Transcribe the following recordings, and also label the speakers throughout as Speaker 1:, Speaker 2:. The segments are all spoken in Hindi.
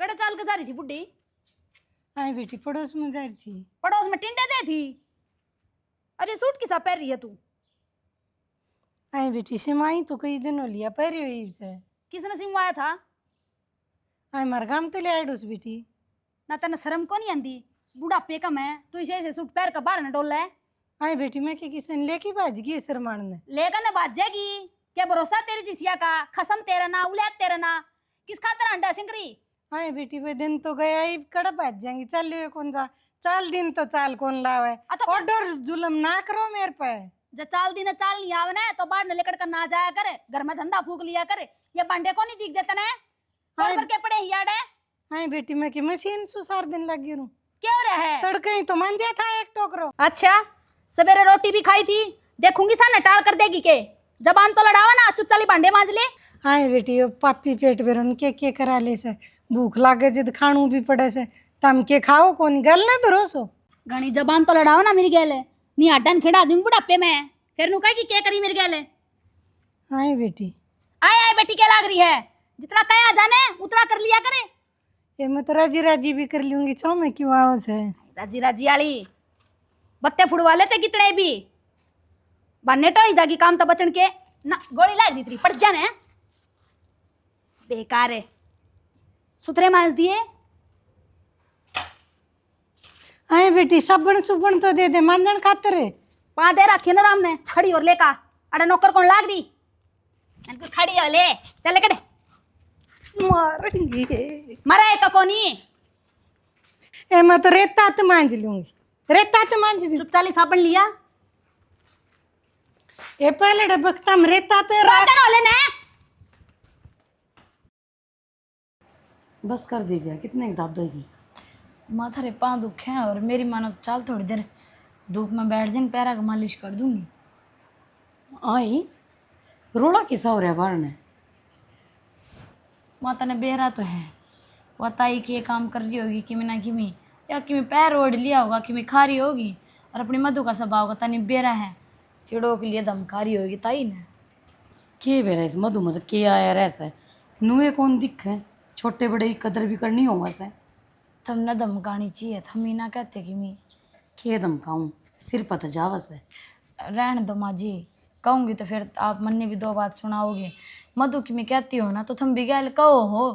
Speaker 1: कड़े चाल के जा रही थी बुड्ढी?
Speaker 2: आई बेटी पड़ोस में जा रही थी।
Speaker 1: पड़ोस में टिंडे दे थी। अरे सूट किसा पहन रही है तू?
Speaker 2: आई बेटी सिमाई तो कई दिन हो लिया पहरे हुई से।
Speaker 1: किसने सिमवाया था?
Speaker 2: आई मार गाम तो ले आडोस बेटी।
Speaker 1: ना तेने शर्म को नहीं आंदी? बुढ़ापे का मैं तू इसे ऐसे सूट पहन कर बाहर न डोल है।
Speaker 2: आई बेटी मैं किसी ने लेके भाज गई शरमान ने।
Speaker 1: लेकर न बाज जाएगी। क्या भरोसा तेरी जिसिया का? खसम तेरा ना, उलाद तेरा ना। किस खातर अंडा सिंगरी?
Speaker 2: आई बेटी वे दिन तो गया ही कड़ा भाज जाएंगी। चल ले कौन जा चाल दिन तो चाल कौन लावे। ऑर्डर जुलम ना करो मेरे पे।
Speaker 1: जब चाल दिन चाल नहीं आवे ना तो बाहर न लेकर कर ना जाया करे। घर में धंधा फूक लिया करे। ये बांडे को नहीं दिख देते ने? और पर के पड़े हियाड़े।
Speaker 2: आई बेटी मैं की मशीन सुसार दिन लग गई।
Speaker 1: क्यों रहे?
Speaker 2: तड़के ही तो मंजा था एक टोकरो।
Speaker 1: अच्छा सवेरे रोटी भी खाई थी। देखूंगी सा न टाल कर देगी के। जबान तो लड़ावा ना, चुपचाली भांडे मांज ले।
Speaker 2: आई बेटी पापी पेट पे उनके के करा ले से भूख लागे जिद खाणू भी पड़े से तम के खाओ कोनी गल ना धरो सो।
Speaker 1: घनी जबान तो लड़ाओ ना मेरी गैले। नी हड्डन खिड़ा दूंगी बुढ़ापे में। फिर नु कहेगी क्या करी मेरी गैले?
Speaker 2: आई बेटी
Speaker 1: आए बेटी क्या लाग रही है? जितना कया जाने उतना कर लिया करे।
Speaker 2: ये मैं तो राजी राजी भी कर लूंगी छो में क्यों आओ से।
Speaker 1: राजी राजी आली बत्ते फुड़वा ले चे कितने भी बनने तो ही जागी काम तो बचन के ना। गोली लाग रही तेरी पड़ जाने बेकार है। सुथरे मांस दिए।
Speaker 2: आई बेटी साबण सुबण तो दे दे मांजन खातर है।
Speaker 1: पा दे रखे ना राम ने खड़ी और लेका। अरे नौकर कौन लाग रही? इनको खड़ी हो ले चल कड़े
Speaker 2: मारेंगी
Speaker 1: मरा तो कोनी।
Speaker 2: ए मैं तो रेता ते मांज लूंगी रेता ते मांज लूं।
Speaker 1: चुपचाली साबण लिया।
Speaker 2: ये पहले डबकता में रेता ते
Speaker 1: वाले ने
Speaker 3: बस कर दी गया कितने दाबेगी।
Speaker 4: माथा रे पाँव दुखे हैं और मेरी मानो चाल थोड़ी देर धूप में बैठ जाए पैरा का मालिश कर दूंगी।
Speaker 3: आई रोड़ा किसा हो रहा है बाहर ने?
Speaker 4: माता ने बेरा तो है वो ताई कि ये काम कर रही होगी कि मैं ना कि मैं या कि मैं पैर ओढ़ लिया होगा कि मैं खा रही होगी और अपनी मधु का स्वभाव का तनी बेरा है चिड़ों के लिए दम खा रही होगी ताई ने।
Speaker 3: के बेरा इस मधु में के आया ऐसा नुए कौन दिख है छोटे बड़े की कदर भी करनी होगा से।
Speaker 4: थम न धमकानी चाहिए थम ही ना कहते कि मैं
Speaker 3: के धमकाऊँ सिर पता जावस है।
Speaker 4: रहने दो माँ जी कहूँगी तो फिर आप मन ने भी दो बात सुनाओगे। मधु की मैं कहती हो ना तो तुम भी गैल कहो हो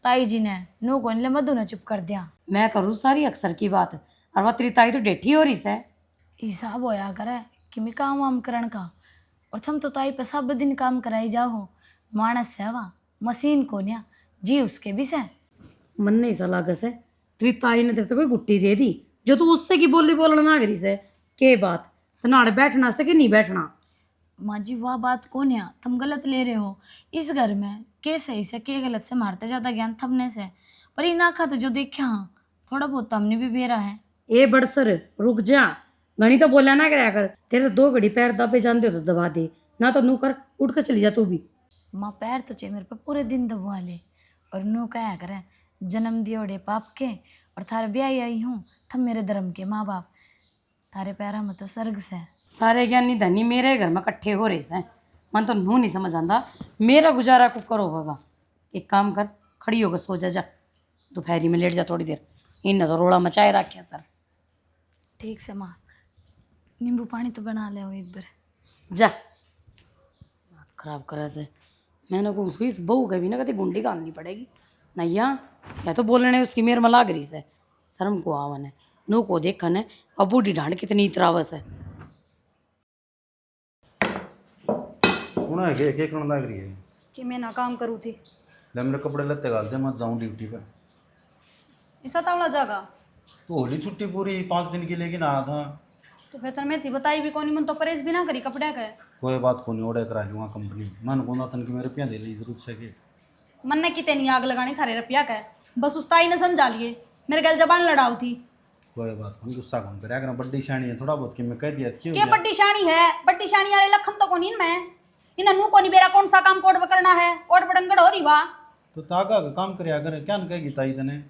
Speaker 4: ताई जी ने नू को ले मधु ने चुप कर दिया।
Speaker 3: मैं करूँ सारी अक्सर की बात और वह तेरी ताई तो डेठी हो रही से।
Speaker 4: हिसाब होया करे कि मैं काम वाम करण का और तुम तो ताई पे सब दिन काम कराई जाओ। मानस है वहाँ मशीन को न्या जी उसके भी से
Speaker 3: मन नहीं सा लागस है तेरी ताई ने तेरे तो कोई गुट्टी दे दी जो तू उससे की बोली बोलना ना करी से के बात तो नाड़े बैठना से कि नहीं बैठना।
Speaker 4: माँ जी वह बात को न्या तुम गलत ले रहे हो। इस घर में के सही से के गलत से मारते ज़्यादा ज्ञान थमने से पर ये ना खाते जो देखा हाँ थोड़ा बहुत हमने भी बेरा है।
Speaker 3: ए बड़सर रुक जा घनी तो बोला ना कराया कर तेरे तो 2 घड़ी पैर दबे जानते हो तो दबा दे ना तो नू कर उठ कर चली जा तू भी।
Speaker 4: माँ पैर तो चाहिए मेरे पे पूरे दिन दबवा ले और नू कहा करे जन्म दियोड़े पाप के और थारे ब्याह आई हूँ थम मेरे धर्म के माँ बाप थारे पैरा में तो स्वर्ग से
Speaker 3: सारे ज्ञानी धनी मेरे घर में इकट्ठे हो रहे हैं मन तो नू नहीं समझ आंदा मेरा गुजारा को करो बाबा। एक काम कर खड़ी होकर सो जा दोपहरी में लेट जा थोड़ी देर इन तो रोड़ा मचाए रखे सर।
Speaker 4: ठीक से माँ नींबू पानी तो बना ले एक बार
Speaker 3: जा खराब करा से मैंने को उसको इस बहू का भी ना कभी गुंडी गालनी पड़ेगी नैया या तो बोलने उसकी मेर में लाग रही से शर्म को आवन है नू को देखन है अब बूढ़ी ढांड कितनी इतरावस है।
Speaker 5: सुना है के करने लग रही है
Speaker 1: कि मैं ना काम करूँ थी।
Speaker 5: ले मेरे कपड़े लत्ते गाल दे मैं जाऊँ ड्यूटी पे।
Speaker 1: ऐसा तावला जागा
Speaker 5: तो होली छुट्टी पूरी 5 दिन की लेकिन आया था।
Speaker 1: तो फिर तन मैं थी बताई भी कोनी मन तो परहेज भी ना करी कपड़े का।
Speaker 5: कोई बात को नहीं ओडे करा लूँगा कंपनी मन को तन की मेरे रुपया दे ली जरूरत से कि
Speaker 1: मन ने कितने नहीं आग लगानी थारे रुपया का बस उस ताई ने समझा लिए मेरे गल जबान लड़ाऊ थी।
Speaker 5: कोई बात को नहीं गुस्सा कौन करे अगर बड्डी शानी है थोड़ा बहुत कि मैं कह दिया क्यों
Speaker 1: क्या बड्डी शानी है? बड्डी शानी वाले लखन तो कोनी मैं इन्हें नू कोनी बेरा कौन सा काम कोट करना है कोट बड़ंगड़ हो रही वाह
Speaker 5: तो ताका का काम करया करे क्या न कहेगी ताई तने।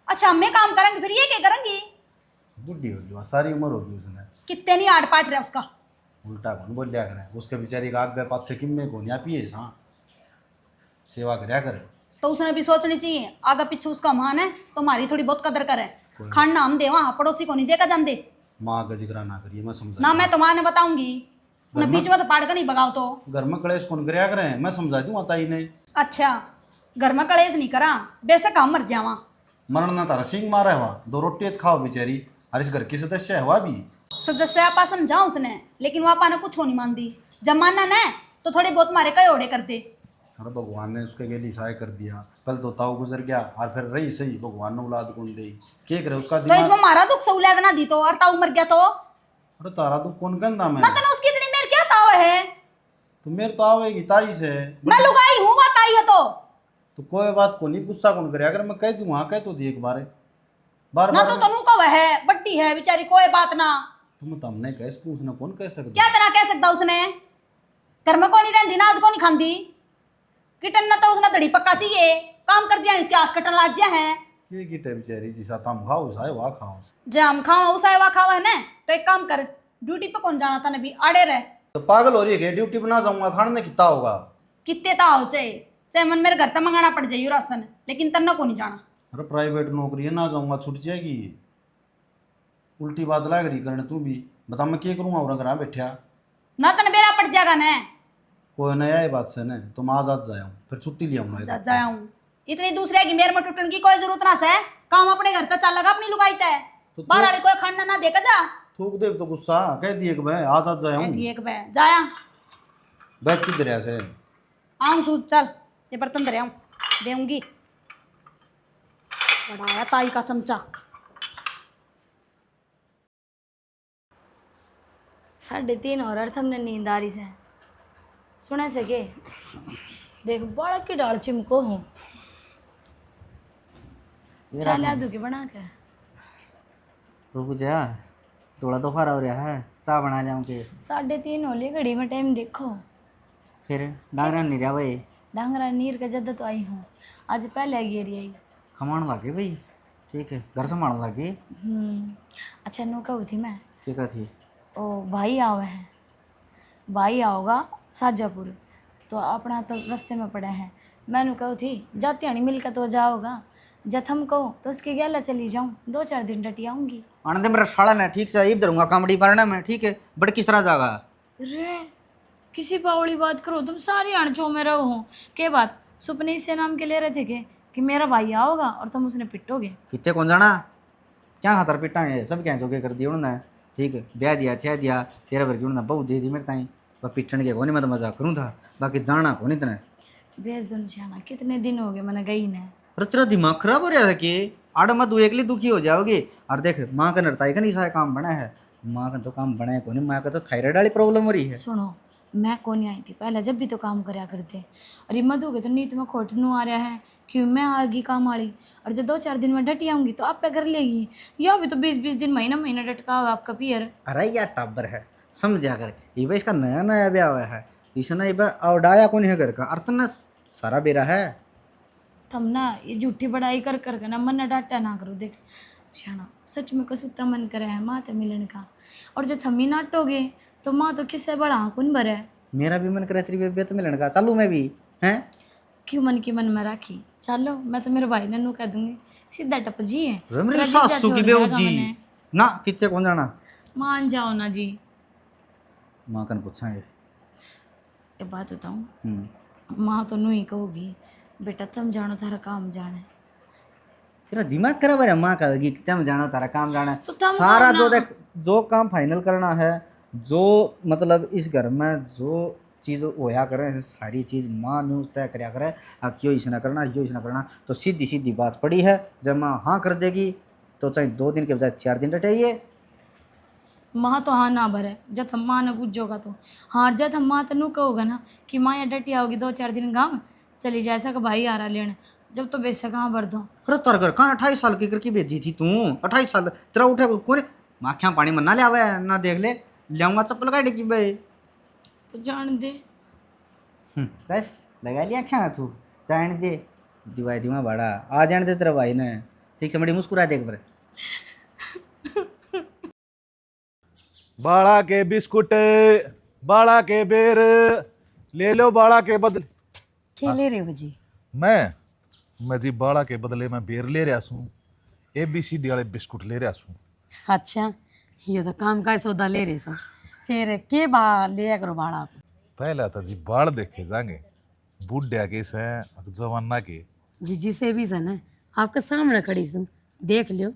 Speaker 1: अच्छा मैं काम करेंगी फिर ये क्या करेंगी?
Speaker 5: बुढ़ी होगी वहाँ सारी उम्र होगी उसने
Speaker 1: कितने नहीं आड़ पाट रहा उसका
Speaker 5: उल्टा कौन बोल लिया करे उसके बेचारी का आग गए पाँच से किम्मे को नहीं पिए हाँ सेवा करया करे
Speaker 1: तो उसने भी सोचनी चाहिए, आगे पीछे उसका मान है तो हमारी थोड़ी बहुत कदर करे। खाना हम दे वहाँ, पड़ोसी को नहीं देकर जाते
Speaker 5: माँ का जिक्र ना करिए, मैं समझा
Speaker 1: ना। मैं तो माँ ने बताऊंगी, उन्हें बीच में तो पाड़ कर नहीं भगाओ तो।
Speaker 5: घर में कलेश कौन कराया करें, मैं समझा दूँ ताई ने।
Speaker 1: अच्छा, घर में कलेश नहीं करा, बेशक हम मर जावा।
Speaker 5: मरण ना तारा सिंह मारा है वहाँ, 2 रोटी खाओ बेचारी, और इस घर की सदस्य है वह भी।
Speaker 1: सदस्य आपा समझा उसने, लेकिन वो आपा ने कुछ नहीं मानती। जब मानना न तो थोड़े बहुत मारे कई ओढ़े कर दे।
Speaker 5: अरे भगवान ने उसके लिए सहाय कर दिया, कल तो ताऊ गुजर गया और फिर रही सही, भगवान ने औलाद कौन दे, क्या करे उसका
Speaker 1: तो
Speaker 5: दिमाग।
Speaker 1: इसमें मारा दुख सहूलियत ना दी तो, और ताऊ मर गया तो
Speaker 5: अरे तारा तो कौन कहना मैं,
Speaker 1: ना तो उसकी इतनी मेरे क्या ताव है।
Speaker 5: तो मेरे तो आवेगी ताई से।
Speaker 1: मैं लुगाई हूँ, बात आई है
Speaker 5: तो कोई बात को नहीं, गुस्सा कौन करे, अगर मैं कह दूँ वहाँ कह तो दी एक बार बार
Speaker 1: ना
Speaker 5: बार
Speaker 1: तो तनु का वह है, बड्डी है बेचारी, कोई बात ना।
Speaker 5: तुम तो हमने कह इसको, उसने कौन कह सकता।
Speaker 1: क्या तरह कह सकता उसने, घर में को नहीं रहती ना, आज को नहीं खाती किटन ना, तो उसने दड़ी पक्का चाहिए, काम कर दिया इसके हाथ कटन लाग गया है।
Speaker 5: ये की टाइप बेचारी जी साथ हम खाओ साए वाह खाओ।
Speaker 1: जे हम खाओ उसाए वा खावा है ना, तो एक काम कर, ड्यूटी पे कौन जाना था नबी, आड़े रह।
Speaker 5: तो पागल हो रही है, ड्यूटी पे ना जाऊंगा, खाने में कितना होगा।
Speaker 1: कितने ताव चाहे चाहे मन मेरे घर तक मंगाना पड़ जाइयो राशन, लेकिन तन्ना को नहीं जाना।
Speaker 5: अरे प्राइवेट नौकरी है, ना जाऊंगा छूट जाएगी। उल्टी बात लग रही करने, तू भी बता मैं क्या करूँगा, और घर बैठा
Speaker 1: ना तन बेरा पड़ जाएगा न,
Speaker 5: कोई नया ही बात से न, तुम आज जाया फिर छुट्टी लिया हूँ।
Speaker 1: जाया हूँ इतनी दूसरे की मेरे में टूटने की कोई जरूरत ना से, काम अपने घर तक चल लगा, अपनी लुगाई है
Speaker 5: तो
Speaker 1: बाहर वाले कोई खाना ना देकर जा।
Speaker 5: थूक दे तो गुस्सा कह दिए कि मैं आज जाया हूँ।
Speaker 1: एक बे जाया
Speaker 5: बैठ किधर है से
Speaker 1: आऊँ सूझ, चल ये बर्तन धरे आऊँ, देऊंगी। बड़ा है ताई का चमचा।
Speaker 4: 3:30 और अर्थ हमने नींद आ रही से सुने से के देख बड़ा की डाल चिमको हूँ चाल आदू के बना के
Speaker 6: रुक जा, थोड़ा तो फारा हो रहा है, सा बना जाऊँ के
Speaker 4: 3:30 हो लिए, घड़ी में टाइम देखो।
Speaker 6: फिर डांगरा नहीं रहा भाई,
Speaker 4: डांगरा नीर का जद्दा तो आई हूँ, आज पहले गेरी आई।
Speaker 6: खमाण लागे भाई, ठीक है, घर संभाल लागे।
Speaker 4: अच्छा नो कहू थी मैं,
Speaker 6: ठीक है थी
Speaker 4: ओ भाई आवे है, भाई आओगा साजापुर, तो अपना तो रास्ते में पड़ा है। मैंने कहू थी जाती हणी मिल कर तो जाओगा, जब हम कहो तो उसके गैला चली जाऊँ, 2-4 दिन डटी आऊँगी।
Speaker 6: आनंद मेरा साड़ा ना ठीक से इधर दूंगा कामड़ी पड़ना में, ठीक है, बड़ किस तरह जागा।
Speaker 4: रे किसी पावड़ी बात करो तुम, सारी अणचो में रहो हो। के बात सुपने इससे नाम के ले रहे थे कि मेरा भाई आओगा और तुम उसने पिटोगे।
Speaker 6: कितने कौन जाना, क्या खातर पिटा है, सब क्या चौके कर दिया उन्होंने, ठीक है, ब्याह दिया छह दिया, तेरा भर की उन्होंने बहुत दे दी मेरे ताई, वह पिटन के कोनी मैं तो मजाक करूँ था, बाकी जाना कौन इतना।
Speaker 4: भेज दो निशाना, कितने दिन हो गए मैंने गई ने।
Speaker 6: अरे तेरा दिमाग खराब हो रहा था कि आड़ मत तू एकली दुखी हो जाओगी। और देख माँ का नरताई का नहीं सा काम बना है, माँ का तो काम बना है कोनी, माँ का तो थायराइड वाली प्रॉब्लम हो रही है।
Speaker 4: सुनो मैं कौन आई थी पहले, जब भी तो काम करया करते, और मधु के तो नीत में खोटनू आ रहा है कि मैं आगी काम वाली, और जब 2-4 दिन में डटी आऊँगी तो आप पे कर लेगी। या भी तो 20-20 दिन महीना डटका हुआ आपका पियर।
Speaker 6: अरे यार टाबर है, समझा कर, ये भाई इसका नया नया ब्याह हुआ है, इसने ये औडाया कौन है घर का, अर्थ न सारा बेरा है।
Speaker 4: थम ना ये झूठी बड़ाई कर कर के ना मन न डाटा ना करो। देख शाना सच में कसुत्ता मन करे है माँ ते मिलन का, और जब थम ही नाटोगे तो माँ तो किससे बड़ा कौन भरे।
Speaker 6: मेरा भी मन करे तेरी बेबे तो मिलन का, चालू मैं भी हैं
Speaker 4: क्यों मन की मन में राखी, चलो मैं तो मेरे भाई ने नू कह दूंगी सीधा टप जी है।
Speaker 6: रे मेरी
Speaker 4: तेरा जीजा
Speaker 6: सासू की
Speaker 4: छोड़ देगा
Speaker 6: बेउद्दी
Speaker 4: मैंने।
Speaker 6: ना, कितने कौन जाना,
Speaker 4: मान जाओ ना जी।
Speaker 6: माँ कन पूछांगे।
Speaker 4: ये बात बताऊँ, माँ तो नू ही कहोगी बेटा तुम जानो थारा काम जाने।
Speaker 6: तेरा दिमाग खराब है, माँ का लगी तुम जानो तारा काम जाना है।
Speaker 4: तो तुम
Speaker 6: सारा
Speaker 4: कहो
Speaker 6: जो
Speaker 4: ना।
Speaker 6: देख जो काम फाइनल करना है, जो मतलब इस घर में जो चीज़ होया करे सारी चीज़ माँ न्यूज़ तय कराया करे, क्यों इसना करना क्यों इसना करना, तो सीधी सीधी बात पड़ी है। जब माँ हाँ कर देगी तो चाहे 2 दिन के बजाय 4 दिन रटाइए।
Speaker 4: माँ तो हाँ ना भरे, जब हम माँ ने पूछोगा तो हाँ, जब हम माँ तो नू कहोगा ना कि माँ यहाँ डटी आओगी 2-4 दिन गाँव चली जाए ऐसा भाई आ रहा लेने, जब तो बेच कहाँ भर दो।
Speaker 6: अरे तार घर कहाँ 28 साल की करके भेजी थी तू, 28 साल तेरा उठे कौन माखियाँ पानी में ना ले आवे ना देख ले लियाऊंगा चप्पल काटे की भाई।
Speaker 4: तो जान दे
Speaker 6: बस लगा लिया क्या तू, जान दे दिवाई दिवा बड़ा आ जाने दे तेरा भाई ने, ठीक से बड़ी मुस्कुरा देख पर।
Speaker 7: बाड़ा के बिस्कुट, बाड़ा के बेर ले लो, बाड़ा के बदले।
Speaker 4: क्या ले रहे हो जी?
Speaker 7: मैं मैं जी बाड़ा के बदले में बेर ले रहा हूँ, ABCD वाले बिस्कुट ले रहा हूँ।
Speaker 3: अच्छा, ये तो काम का सौदा ले रहे सा। फिर के बा लिया करो भाड़ा आप?
Speaker 7: पहले तो जी बाल देखे जाएंगे, बूढ़े के से जवाना के।
Speaker 3: जी जिसे भी सन है आपके सामने खड़ी सुन, देख लियो।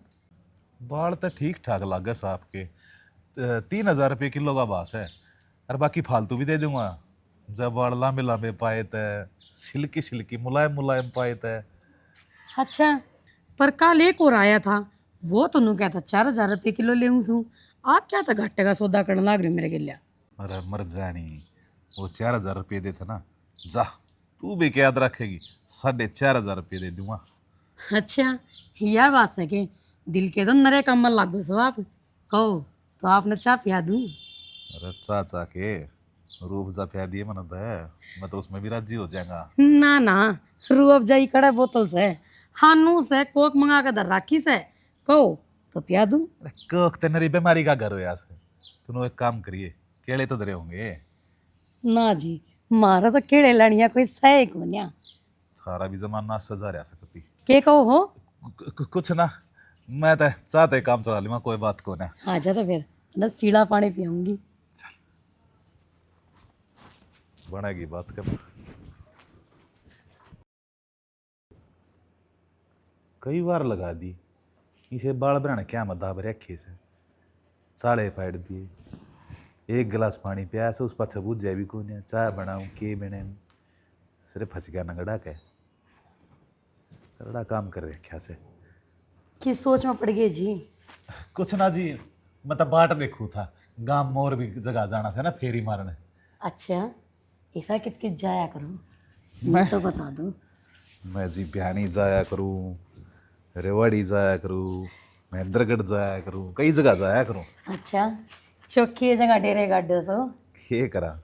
Speaker 7: बाल तो ठीक ठाक लागे साहब के, 3,000 रुपये किलो का बास है, और बाकी फालतू भी दे दूंगा। जब बाल लांबे लांबे पाए थे, सिल्की सिल्की मुलायम मुलायम पाए थे।
Speaker 3: अच्छा, पर कल एक और आया था, वो तो नु कहता 4,000 रुपये किलो ले सू। आप क्या था घाटे का सौदा करने लाग रहे हो मेरे गिल्या?
Speaker 7: अरे मर जानी, वो 4,000 रुपये देते ना, जा तू भी क्या याद रखेगी, 4,500 रुपये दे दूंगा।
Speaker 3: अच्छा, यह बात है कि दिल के तो नरे कमल लागो सो आप। कहो तो आपने चाह पिया दूं?
Speaker 7: अरे चाचा के रूप जा प्या दिए मन है, मैं तो उसमें भी राजी हो जाएगा।
Speaker 3: ना ना, रूह अफजाई कड़े बोतल से, हानू से कोक मंगा के दर राखी से। कहो तो पिया दूं?
Speaker 7: अरे कोक ते नरी बीमारी का घर हो यहाँ से, तुम एक काम करिए, केले तो दरे होंगे।
Speaker 3: ना जी, मारा तो केड़े लड़िया कोई सह को न्या।
Speaker 7: थारा भी जमाना सजा रहा सकती।
Speaker 3: के कहो हो?
Speaker 7: कुछ ना, मैं तो चाहते काम चला लूँगा, कोई बात को ना।
Speaker 3: आजा तो फिर ना सीढ़ा पानी पियाऊंगी।
Speaker 7: बनेगी बात कर। कई बार लगा दी इसे बाल बनाने, क्या मदाब रखे से साले फाड़ दिए। एक गिलास पानी पिया से उस पाछा बुझ जाए भी कौन, चाय बनाऊं के बने, सिर्फ फंस गया नगड़ा के करड़ा काम कर रखा से।
Speaker 3: किस सोच में पड़ गए जी?
Speaker 7: कुछ ना जी, मैं तो बाट देखू था, गांव मोर भी जगह जाना से ना फेरी मारने।
Speaker 3: अच्छा, ऐसा कित कित जाया करूं मैं तो बता दूं।
Speaker 7: मैं जी बिहानी जाया करूँ, रेवाड़ी जाया करूँ, महेंद्रगढ़ जाया करूँ, कई जगह जाया करूँ।
Speaker 3: अच्छा, चौकी जगह डेरे गाडो सो।
Speaker 7: ये करा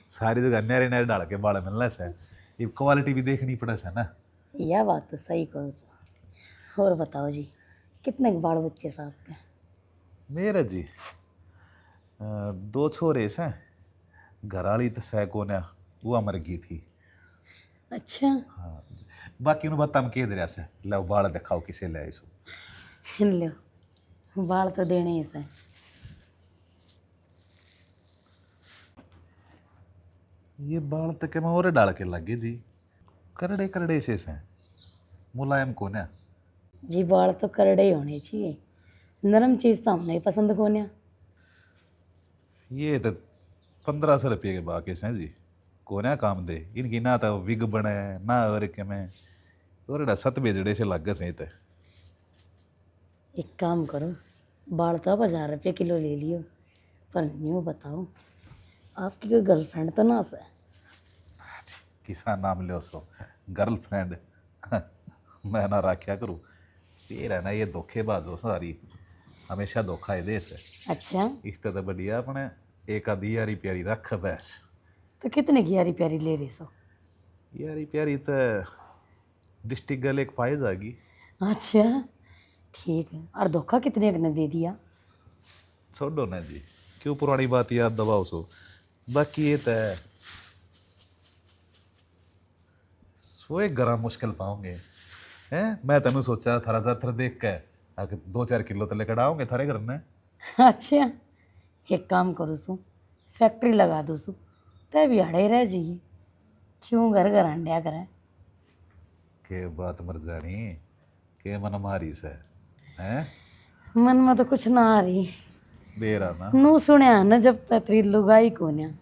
Speaker 7: सारी जगह न्यारे न्यारे डाल के बाल मिलने से, ये क्वालिटी भी देखनी पड़े से ना।
Speaker 3: यह बात तो सही कहो सो। और बताओ जी, कितने के बाल बच्चे साहब के?
Speaker 7: मेरे जी 2 छोरे से, घराली तो सह को ने वो मर गई थी।
Speaker 3: अच्छा,
Speaker 7: हाँ, बाकी उन्हें बता के दे से लो बाल दिखाओ किसे ले सो।
Speaker 3: हिन लो, बाल तो देने ही से।
Speaker 7: ये बाल तक मैं और डाल के लगे जी, करड़े करड़े से मुलायम को ना।
Speaker 3: जी बाल तो करड़े ही होने चाहिए, नरम चीज़ तो हमने पसंद को न्या।
Speaker 7: ये तो 1,500 रुपये के बाकी हैं जी, कोने काम दे इनकी ना तो विग बने ना, और के में और 7 बेजड़े से लग गए तो।
Speaker 3: एक काम करो, बाल तो अब 1,000 रुपये किलो ले लियो, पर न्यू बताओ आपकी कोई गर्लफ्रेंड तो ना से?
Speaker 7: किसा नाम ले सो गर्लफ्रेंड, मैं ना रखा करूँ। ये रहना ये धोखेबाज हो सारी, हमेशा धोखा है दे से।
Speaker 3: अच्छा,
Speaker 7: इस तरह बढ़िया अपने एक आधी यारी प्यारी रख बस।
Speaker 3: तो कितने की यारी प्यारी ले रहे सो?
Speaker 7: यारी प्यारी तो डिस्ट्रिक्ट गर्ल एक पाई जाएगी।
Speaker 3: अच्छा ठीक है, और धोखा कितने ने दे दिया?
Speaker 7: छोड़ो ना जी, क्यों पुरानी बात याद दबाओ सो। बाकी ये तो सोए गरम मुश्किल पाओगे हैं। मैं तेन सोचा थारा जातर देख के आके 2-4 किलो तो लेकर आओगे थारे घर में।
Speaker 3: अच्छा, एक काम करो सो, फैक्ट्री लगा दो सो, तय भी अड़े रह जाइए, क्यों घर घर अंड्या करे।
Speaker 7: के बात मर जानी, के मन मारी से हैं।
Speaker 3: मन में तो कुछ ना आ रही,
Speaker 7: बेरा ना
Speaker 3: नू सुनया न जब तक तेरी लुगाई कोन्या,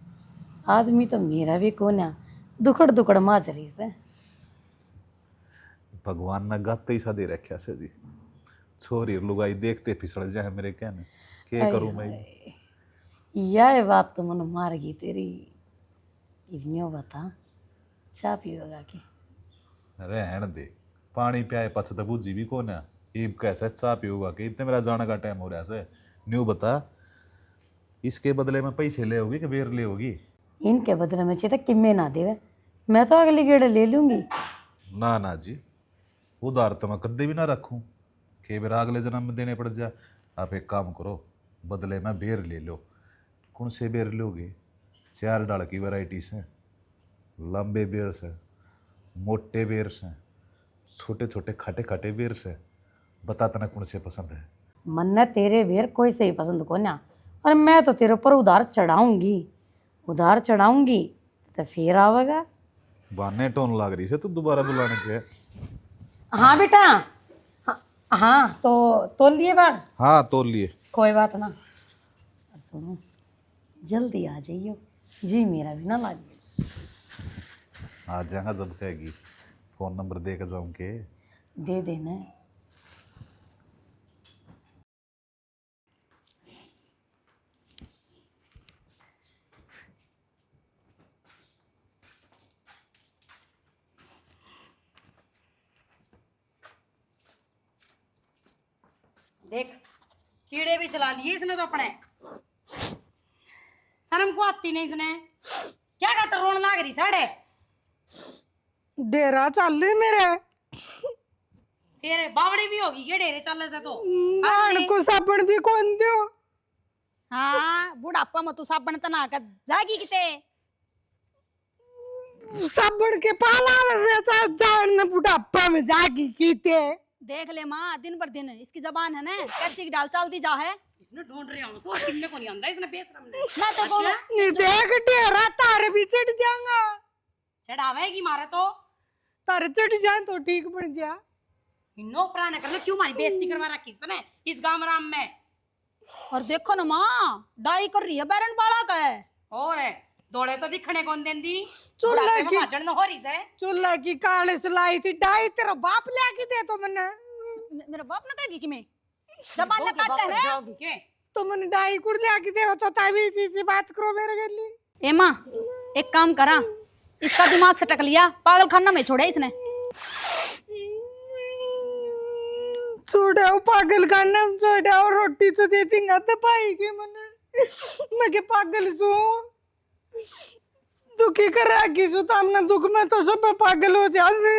Speaker 3: आदमी तो मेरा भी कोन्या, दुकड़ दुकड़ माच रही से।
Speaker 7: भगवान ने गाते ही सा दे रखा से जी, छोरी और लुगाई देखते फिसड़ जाए मेरे कहने, के करूं मैं।
Speaker 3: यह बात तो मन मार गई तेरी। इवनियो बता, चाय पिएगा की?
Speaker 7: रहन दे, पानी पियाए पछ तो बूझी भी कौन है, इब कैसे चाह पीऊगा कि इतने मेरा जाने का टाइम हो रहा है। न्यू बता, इसके बदले में पैसे ले होगी कि बेर ले होगी?
Speaker 3: इनके बदले में चाहिए किम्मे ना देवे, मैं तो अगली गेड़ ले लूँगी।
Speaker 7: ना ना जी, उधार तो मैं कद्दे भी ना रखूं कि बेरा अगले जन्म में देने पड़ जाए। आप एक काम करो, बदले में बेर ले लो। कौन से बेर लोगे? 4 डाल की वैरायटी से, लंबे बेर से, मोटे बेर से, छोटे छोटे खटे खटे बेर से बता तना कौन से पसंद है।
Speaker 3: मन्ने तेरे बेर कोई से ही पसंद को ना, और मैं तो तेरे ऊपर उधार चढ़ाऊंगी, उधार चढ़ाऊंगी तो फिर आवेगा।
Speaker 7: बाने टोन लाग रही से तू दोबारा बुलाने के।
Speaker 3: हाँ बेटा, हाँ तो तोल लिए बाल।
Speaker 7: हाँ तोल लिए।
Speaker 3: कोई बात ना, सुनो जल्दी आ जाइयो, जी मेरा भी ना लागे।
Speaker 7: आ जाएगा जब कहेगी, फोन नंबर दे के जाऊँ के।
Speaker 3: दे देना। देख कीड़े भी चला लिए इसने तो अपने, शर्म को आती नहीं इसने। क्या कहता रोन लाग रही साढ़े।
Speaker 2: डेरा चल रही मेरे
Speaker 3: तेरे बावड़ी भी होगी ये डेरे चलने से तो।
Speaker 2: नान को साबण भी कौन दो।
Speaker 1: हाँ बुढ़ापा में तू साबण तना कर जागी किते।
Speaker 2: साबण के पाला से जान बुढ़ापा में जागी कीते।
Speaker 1: देख ले माँ दिन पर दिन इसकी जबान है ना कच्ची की डाल चलती जा है।
Speaker 3: इसने ढूंढ रहे हो सो किन्ने को नहीं आंदा इसने बेशरम ने।
Speaker 1: मैं तो बोला
Speaker 2: नहीं देख डेरा तार भी चढ़ जाऊंगा।
Speaker 3: चढ़ावेगी मारे तो
Speaker 2: तार चढ़ जाए तो ठीक बन जा।
Speaker 3: इन्नो प्राण कर ले, क्यों मारी बेइज्जती करवा रखी इसने इस गांव राम में।
Speaker 1: और देखो ना माँ डाई कर रही है बैरन बाड़ा का है।
Speaker 3: और है दौड़े तो दिखने कौन देंदी,
Speaker 2: चुल्ला
Speaker 3: बुढ़ापे में
Speaker 2: की
Speaker 3: भाजड़ न हो रही से।
Speaker 2: चूल्हा की काले सुलाई थी डाई तेरा बाप लेके दे तो मैंने।
Speaker 1: मेरा बाप ना कहेगी कि मैं जबान
Speaker 3: हो
Speaker 1: ना
Speaker 3: के
Speaker 1: काटते
Speaker 3: बाप
Speaker 1: है।
Speaker 3: जाओगी के।
Speaker 2: तो मैंने डाई कुड़ लेके दे तो तभी इसी बात करो मेरे गली।
Speaker 1: ए माँ एक काम करा, इसका दिमाग सटक लिया, पागल खाना में छोड़ा इसने।
Speaker 2: छोड़ाओ पागल का नाम, छोड़ाओ रोटी तो दे देंगे तो पाएगी मैंने। मैं के पागल सू दुखी करा की सू तामना दुख में तो सब पागल हो जासे।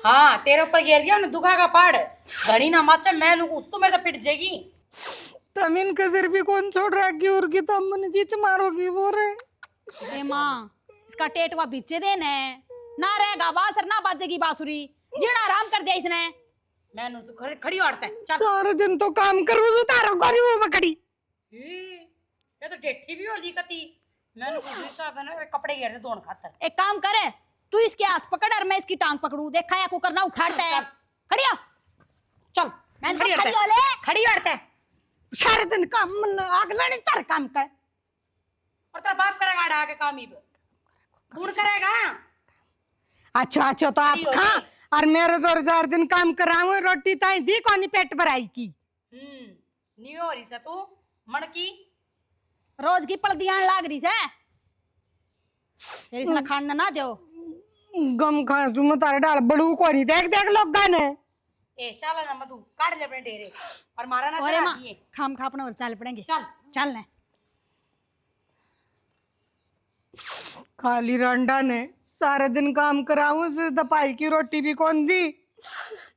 Speaker 3: हाँ तेरे ऊपर गिर दिया उन्हें दुखा का पाड़ घड़ी ना माचा मैं उस तो मेरे तो पिट जाएगी।
Speaker 2: तमीन कसर भी कौन छोड़ रहा की और की तम मन जीत मारोगी वो रे।
Speaker 1: ए माँ इसका टेटवा बीचे देने ना रहेगा बासर ना बाजेगी बांसुरी, जीना आराम कर दिया इसने।
Speaker 3: मैं खड़ी औरत है चल।
Speaker 2: सारा दिन तो काम करो तो तारो करी वो मकड़ी।
Speaker 3: ये तो डेठी भी होली कती। मैंने कपड़े घेर दे दोन खातर।
Speaker 1: एक काम करे तू इसके हाथ पकड़ और मैं इसकी टांग पकड़ू, देखा या कुकर ना उठाता है। खड़िया
Speaker 3: चल
Speaker 1: मैं
Speaker 3: खड़ी
Speaker 1: खड़ी
Speaker 3: औरत
Speaker 1: हो ले।
Speaker 3: है, खड़ी औरत है।
Speaker 2: सारा दिन काम मन आग लाने तार काम कर।
Speaker 3: और तेरा बाप करेगा आड़ा के काम ही कौन करेगा।
Speaker 2: अच्छा अच्छा तो आप खा और मेरे 2 4 दिन काम कराऊं रोटी ताई दी कोनी पेट भराई की।
Speaker 3: न्यू हो रही से तू मणकी
Speaker 1: रोज की पलदियां लाग रही से फिर इसने खाना ना दो।
Speaker 2: गम खा तुम तारे डाल बड़ू कोनी देख देख लोग गाने।
Speaker 3: ए चल ना मधु काट ले अपने डेरे और मारा ना
Speaker 1: अरे
Speaker 3: चला
Speaker 1: माँ
Speaker 3: दिए।
Speaker 1: खाम खा अपना और चल पड़ेंगे।
Speaker 3: चल
Speaker 1: चल ने
Speaker 2: खाली रंडा ने सारे दिन काम कराऊं से दपाई की रोटी भी कौन दी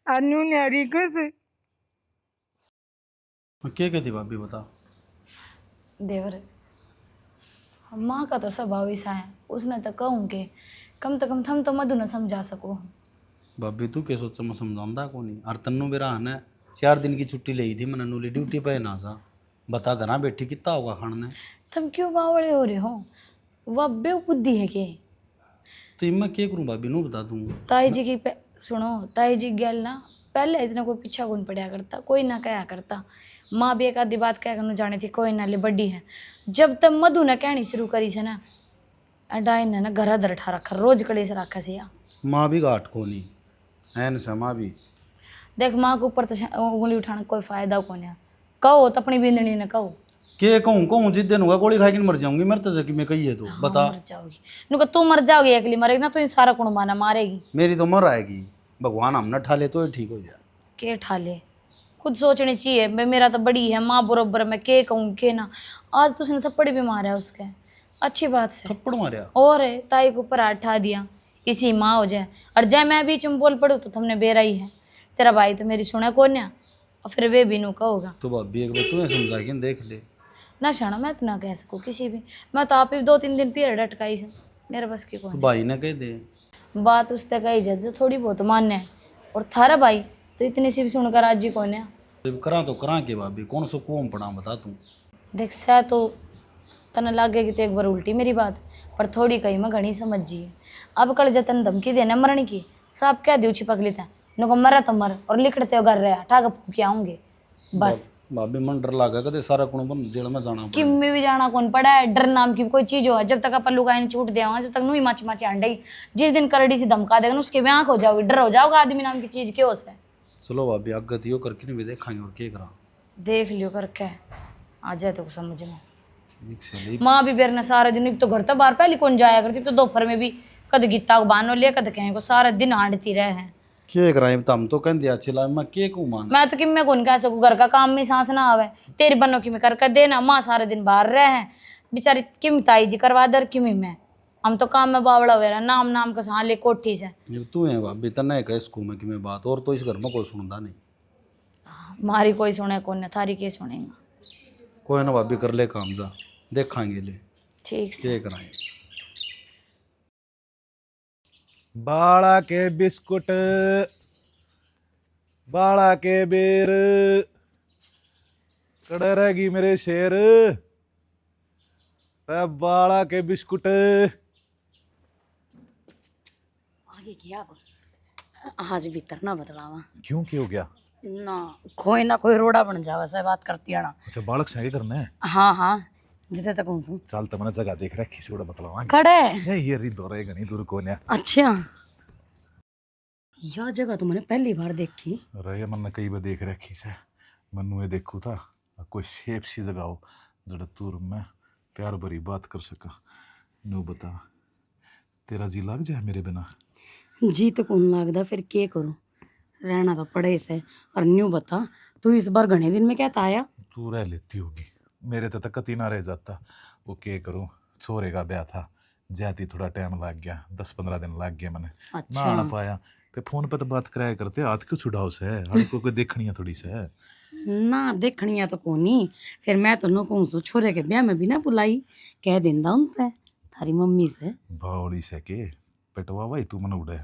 Speaker 2: अन्नू न्यारी कैसे।
Speaker 5: क्या कहती भाभी बता।
Speaker 4: देवर माँ का तो स्वभाव ऐसा है, उसने तो कहूँ के कम से कम थम तो मधु न समझा सको।
Speaker 5: भाभी तू क्या सोचा मैं समझाऊंदा को नहीं। और तन्नू मेरा है 4 दिन की छुट्टी ली थी मैंने नूली ड्यूटी पे ना सा बता घर बैठी कितना होगा खाने।
Speaker 4: तुम क्यों बावड़े हो रहे हो, वह बेबुद्धि है के।
Speaker 5: तो मैं क्या करूँ भाभी नू बता दूँ।
Speaker 4: ताई जी की सुनो ताई जी गल ना पहले इतना कोई पीछा कौन पड़ा करता, कोई ना कहा करता। माँ भी एक आधी बात कह कर जाने थी कोई ना ले बड़ी है। जब तक मधु ने कहनी शुरू करी से ना अडाई ने ना घर दर ठा रखा रोज कड़े से रखा से।
Speaker 5: माँ भी घाट को नहीं है न माँ भी
Speaker 4: देख माँ के ऊपर तो उंगली उठाने कोई फायदा कौन है। कहो तो अपनी बिंदनी ने कहो
Speaker 5: के कहूँ जिस दिन होगा गोली खा के मर जाऊंगी मर तो जबकि मैं कही है तो बता।
Speaker 4: मर जाओगी नुका तू मर जाओगी अगली मरेगी ना तो ये सारा कुण माना मारेगी।
Speaker 5: मेरी तो मर आएगी भगवान हम न ठाले तो ठीक हो जाए।
Speaker 4: के ठाले खुद सोचनी चाहिए मैं मेरा तो बड़ी है माँ बरोबर मैं के कहूँ के ना। आज तो उसने थप्पड़ भी मारा उसके अच्छी बात से
Speaker 5: थप्पड़ मारा
Speaker 4: और ताई के ऊपर हाथ ठा दिया इसी माँ हो जाए और जय मैं बीच में बोल पड़ू तो तुमने बेरा ही है। तेरा भाई तो मेरी सुना कौन है और फिर वे भी नू कहोगा।
Speaker 5: तो भाभी एक बार तू समझा के देख ले
Speaker 4: ना शाना मैं तो ना कह सकूँ किसी भी। मैं तो आप ही 2 3 दिन पीरियड अटकाई से मेरे बस की
Speaker 5: तो
Speaker 4: कौन
Speaker 5: भाई ने कह दे
Speaker 4: बात उससे कही जाए जो थोड़ी बहुत मान्य है और थारा भाई तो इतनी सी भी सुनकर राजी कौन है।
Speaker 5: जब करा तो करा के भाभी, कौन सो कुआं पड़ा बता तू।
Speaker 4: देख सा तो तने लागेगी तो एक बार उल्टी मेरी बात, पर थोड़ी कही मैं घनी समझ जी। अब कल जतन धमकी देने मरने की सब कह दू छिपक ली था, नको मरा तो मर और लिखते हो घर रहा ठाक फूके आऊंगे बस।
Speaker 5: भाभी मन डर लागा कदे सारा कुण बन जेल में जाना
Speaker 4: कि में भी जाना कौन पड़ा है, डर नाम की कोई चीज हो, जब तक अपन लुगाई ने छूट दिया जब तक नू ही माची माची अंडई, जिस दिन करड़ी से धमका देगा ना उसके भी आंख हो जाओगी, डर हो जाओगा आदमी नाम की चीज क्यों से।
Speaker 5: चलो भाभी आगे दियो करके नहीं भी देखांगे और क्या करा।
Speaker 4: देख लियो करके आ जाए तो समझ में।
Speaker 5: ठीक से ले
Speaker 4: माँ भी बेरने सारा दिन, एक तो घर तो बाहर पहले कौन जाया करती, तो दोपहर में भी कद गीता को बानो लिया कद कहीं को सारा दिन आड़ती रहे हैं।
Speaker 5: क्या करा हम तो कह दिया चिल्ला मैं के को मान।
Speaker 4: मैं तो कि मैं कौन कह सकूँ, घर का काम में सांस ना आवे, तेरी बनो की मैं करके देना, माँ सारे दिन बाहर रहे हैं बेचारी किम ताई जी करवा दर किमी में, हम तो काम में बावड़ा हुए रहा नाम नाम का सहा ले कोठी से।
Speaker 5: ये तू है भाभी तने कह इसको मैं कि मैं बात और तो इस घर में कोई सुनता नहीं।
Speaker 4: मारी कोई सुने कौन है, थारी के सुनेगा।
Speaker 5: कोई ना भाभी कर ले काम जा देखांगे ले
Speaker 4: ठीक से
Speaker 5: क्या कराए।
Speaker 7: बाड़ा के बिस्कुट, बाड़ा के बेर, कड़े रहेगी मेरे शेर, रे बाड़ा के बिस्कुट।
Speaker 3: आगे किया अब आज भीतर ना बदलावा
Speaker 7: क्यों क्या हो गया?
Speaker 3: ना कोई रोड़ा बन जावा से बात करती है ना।
Speaker 7: अच्छा बालक से करना है।
Speaker 3: हाँ हाँ जितने तक हूँ
Speaker 7: चल तो मैंने जगह देख रखी से बतावा
Speaker 3: खड़े।
Speaker 7: ये री दौरे गनी दूर कौन है।
Speaker 3: अच्छा यह जगह तो मैंने पहली बार देखी।
Speaker 7: रहे मन कई बार देख रखी से, मनु ये देखू था कोई सेफ सी जगह हो जड़ा तूर में प्यार भरी बात कर सका। नु बता तेरा जी लग जाए मेरे बिना?
Speaker 3: जी तो कौन लगता फिर के करूं, रहना तो पड़े से। और न्यू बता तू इस बार घने दिन में क्या आया?
Speaker 7: तू रह लेती होगी, मेरे तो कति ना रह जाता। वो के करूं, छोरे का ब्याह था, जाती थोड़ा टाइम लग गया, 10-15 दिन लग गए मैंने
Speaker 3: अच्छा।
Speaker 7: ना आना पाया। पे फोन पे तो बात कराया करते, हाथ क्यों छुड़ाओ से हड़ को कोई देखनी है थोड़ी से।
Speaker 3: ना देखनी तो कोनी, फिर मैं तो नो कहूँ सो छोरे के ब्याह में भी ना बुलाई, कह देंदा उनसे थारी मम्मी से।
Speaker 7: बावड़ी से के पेटवा भाई तू मन उड़े